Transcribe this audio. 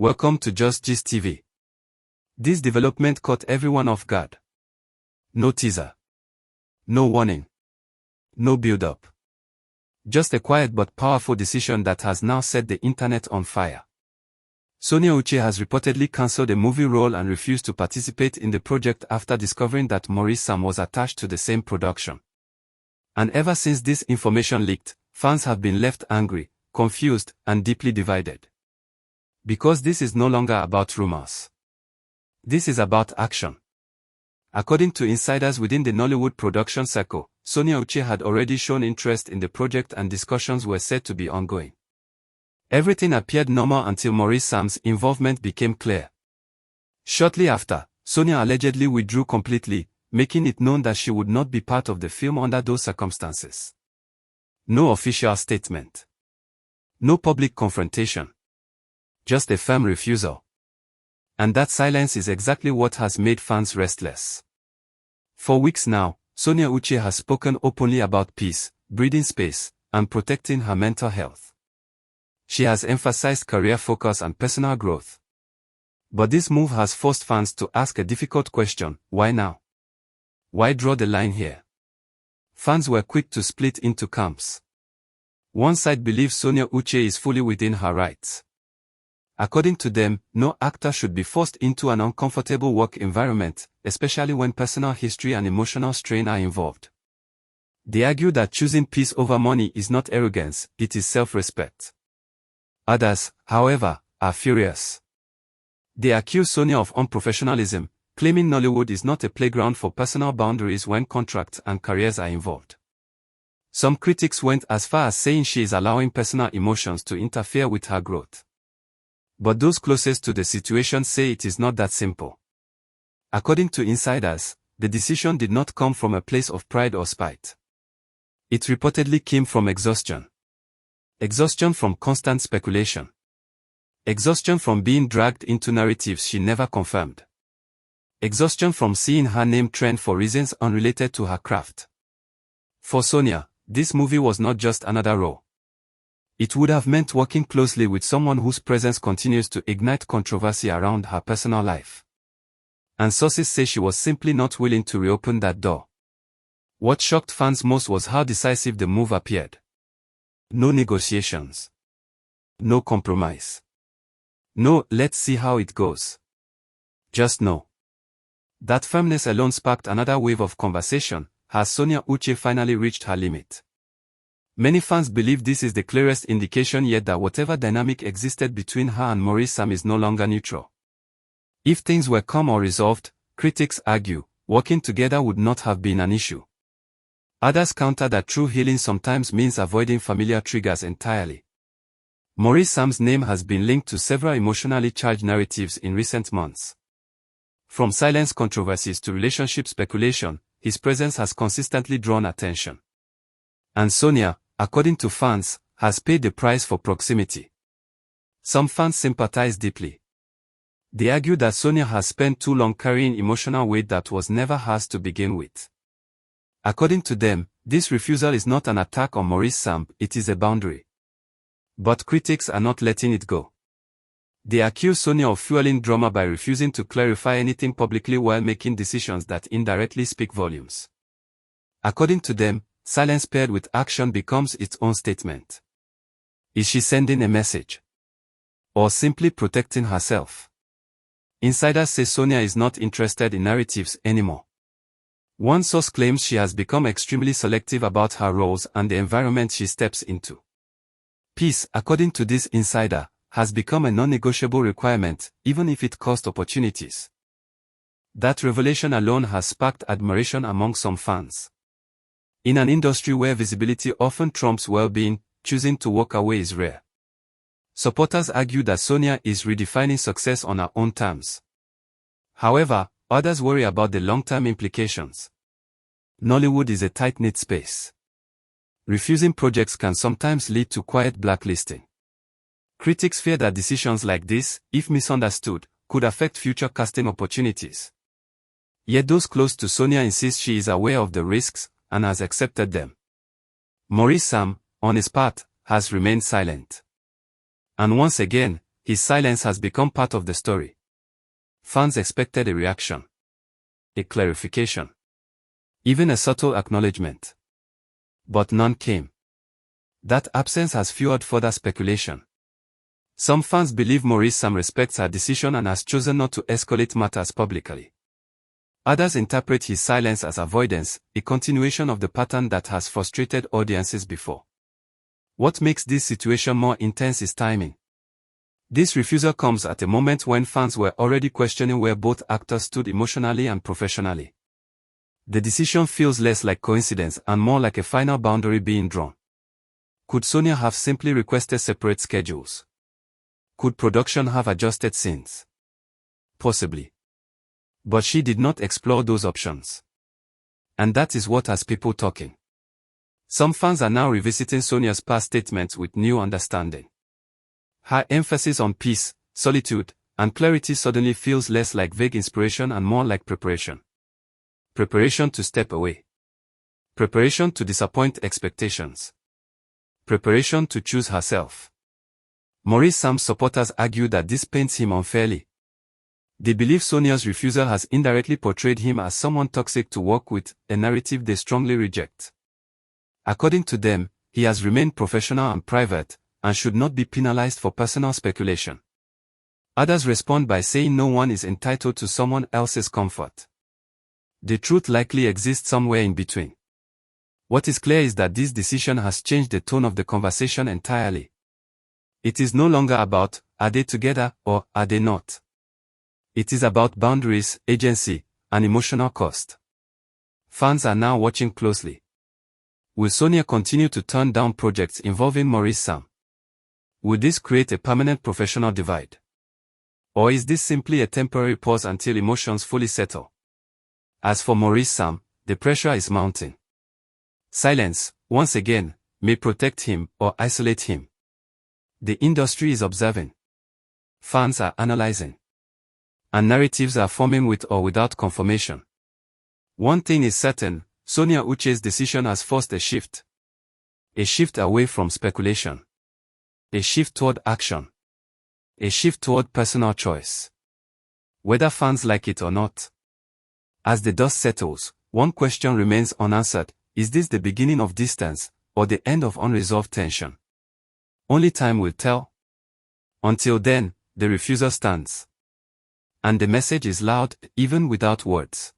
Welcome to Just Gist TV. This development caught everyone off guard. No teaser. No warning. No build-up. Just a quiet but powerful decision that has now set the internet on fire. Sonia Uche has reportedly cancelled a movie role and refused to participate in the project after discovering that Maurice Sam was attached to the same production. And ever since this information leaked, fans have been left angry, confused, and deeply divided. Because this is no longer about rumors. This is about action. According to insiders within the Nollywood production circle, Sonia Uche had already shown interest in the project and discussions were said to be ongoing. Everything appeared normal until Maurice Sam's involvement became clear. Shortly after, Sonia allegedly withdrew completely, making it known that she would not be part of the film under those circumstances. No official statement. No public confrontation. Just a firm refusal. And that silence is exactly what has made fans restless. For weeks now, Sonia Uche has spoken openly about peace, breathing space, and protecting her mental health. She has emphasized career focus and personal growth. But this move has forced fans to ask a difficult question: why now? Why draw the line here? Fans were quick to split into camps. One side believes Sonia Uche is fully within her rights. According to them, no actor should be forced into an uncomfortable work environment, especially when personal history and emotional strain are involved. They argue that choosing peace over money is not arrogance, it is self-respect. Others, however, are furious. They accuse Sonia of unprofessionalism, claiming Nollywood is not a playground for personal boundaries when contracts and careers are involved. Some critics went as far as saying she is allowing personal emotions to interfere with her growth. But those closest to the situation say it is not that simple. According to insiders, the decision did not come from a place of pride or spite. It reportedly came from exhaustion. Exhaustion from constant speculation. Exhaustion from being dragged into narratives she never confirmed. Exhaustion from seeing her name trend for reasons unrelated to her craft. For Sonia, this movie was not just another role. It would have meant working closely with someone whose presence continues to ignite controversy around her personal life. And sources say she was simply not willing to reopen that door. What shocked fans most was how decisive the move appeared. No negotiations. No compromise. No, let's see how it goes. Just no. That firmness alone sparked another wave of conversation. Has Sonia Uche finally reached her limit? Many fans believe this is the clearest indication yet that whatever dynamic existed between her and Maurice Sam is no longer neutral. If things were calm or resolved, critics argue, working together would not have been an issue. Others counter that true healing sometimes means avoiding familiar triggers entirely. Maurice Sam's name has been linked to several emotionally charged narratives in recent months. From silence controversies to relationship speculation, his presence has consistently drawn attention. And Sonia, according to fans, has paid the price for proximity. Some fans sympathize deeply. They argue that Sonia has spent too long carrying emotional weight that was never hers to begin with. According to them, this refusal is not an attack on Maurice Sam, it is a boundary. But critics are not letting it go. They accuse Sonia of fueling drama by refusing to clarify anything publicly while making decisions that indirectly speak volumes. According to them, silence paired with action becomes its own statement. Is she sending a message? Or simply protecting herself? Insiders say Sonia is not interested in narratives anymore. One source claims she has become extremely selective about her roles and the environment she steps into. Peace, according to this insider, has become a non-negotiable requirement, even if it costs opportunities. That revelation alone has sparked admiration among some fans. In an industry where visibility often trumps well-being, choosing to walk away is rare. Supporters argue that Sonia is redefining success on her own terms. However, others worry about the long-term implications. Nollywood is a tight-knit space. Refusing projects can sometimes lead to quiet blacklisting. Critics fear that decisions like this, if misunderstood, could affect future casting opportunities. Yet those close to Sonia insist she is aware of the risks and has accepted them. Maurice Sam, on his part, has remained silent. And once again, his silence has become part of the story. Fans expected a reaction, a clarification, even a subtle acknowledgement. But none came. That absence has fueled further speculation. Some fans believe Maurice Sam respects her decision and has chosen not to escalate matters publicly. Others interpret his silence as avoidance, a continuation of the pattern that has frustrated audiences before. What makes this situation more intense is timing. This refusal comes at a moment when fans were already questioning where both actors stood emotionally and professionally. The decision feels less like coincidence and more like a final boundary being drawn. Could Sonia have simply requested separate schedules? Could production have adjusted scenes? Possibly. But she did not explore those options. And that is what has people talking. Some fans are now revisiting Sonia's past statements with new understanding. Her emphasis on peace, solitude, and clarity suddenly feels less like vague inspiration and more like preparation. Preparation to step away. Preparation to disappoint expectations. Preparation to choose herself. Maurice Sam's supporters argue that this paints him unfairly. They believe Sonia's refusal has indirectly portrayed him as someone toxic to work with, a narrative they strongly reject. According to them, he has remained professional and private, and should not be penalized for personal speculation. Others respond by saying no one is entitled to someone else's comfort. The truth likely exists somewhere in between. What is clear is that this decision has changed the tone of the conversation entirely. It is no longer about, are they together, or are they not? It is about boundaries, agency, and emotional cost. Fans are now watching closely. Will Sonia continue to turn down projects involving Maurice Sam? Will this create a permanent professional divide? Or is this simply a temporary pause until emotions fully settle? As for Maurice Sam, the pressure is mounting. Silence, once again, may protect him or isolate him. The industry is observing. Fans are analyzing. And narratives are forming with or without confirmation. One thing is certain, Sonia Uche's decision has forced a shift. A shift away from speculation. A shift toward action. A shift toward personal choice. Whether fans like it or not. As the dust settles, one question remains unanswered: is this the beginning of distance, or the end of unresolved tension? Only time will tell. Until then, the refusal stands. And the message is loud, even without words.